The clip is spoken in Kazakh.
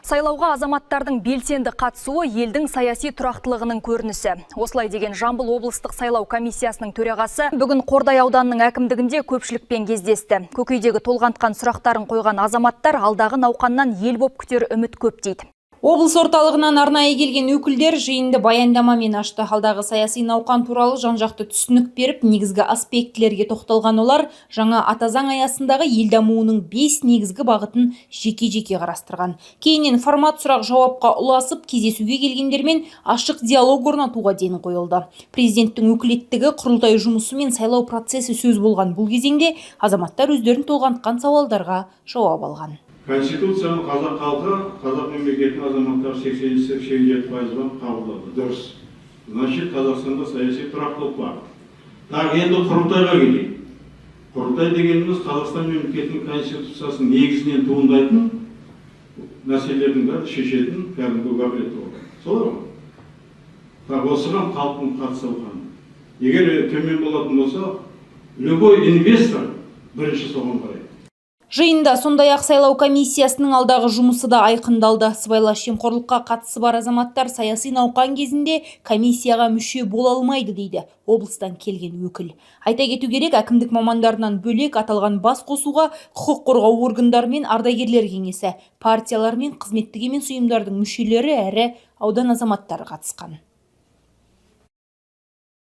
Сайлауға азаматтардың белсенді қатысуы елдің саяси тұрақтылығының көрінісі. Осылай деген Жамбыл облыстық сайлау комиссиясының төрағасы бүгін Қордай ауданының әкімдігінде көпшілікпен кездесті. Көкейдегі толғантқан сұрақтарын қойған азаматтар алдағы науқаннан ел боп күтер үміт көп дейді. Облыс орталығынан арнайы келген өкілдер жиынды баяндамамен ашты. Алдағы саяси науқан туралы жан-жақты түсінік беріп, негізгі аспектілерге тоқталған олар жаңа ата заң аясындағы ел дамуының 5 негізгі бағытын жеке-жеке қарастырған. Кейіннен формат сұрақ-жауапқа ұласып, кездесуге келгендермен ашық диалог орнатуға ден қойылды. Президенттің өкілеттігі, құрылтай жұмысы мен сайлау процесі сөз болған бұл кезеңде азаматтар өздерін толғантқан сауалдарға жауап алған. Конституцияны қазақ халқы, қазақ мемлекетінің азаматтары 87% қабылдады. Дұрыс. Значит, Қазақстанда саяси тұрақтылық бар. Так, енді құрылтайға келейік. Құрылтай дегеніміз Қазақстан мемлекетінің конституциясының негізінен туындайтын мәселелердің бәрін шешетін кәдімгі уәкілетті орган. Солай ма? Так, осыған халықтың қатысы алған. Егер төмен болатын болса, любой инвестор бірінші соған қарайды. Жиында сондай-ақ сайлау комиссиясының алдағы жұмысы да айқындалды. Сыбайлас жемқорлыққа қатысы бар азаматтар саяси науқан кезінде комиссияға мүше бола алмайды дейді облыстан келген өкіл. Айта кету керек, әкімдік мамандарынан бөлек аталған бас қосуға құқық қорғау органдары мен ардагерлер кеңесі, партиялар мен қызметтік емес ұйымдардың мүшелері әрі аудан азаматтары қатысқан.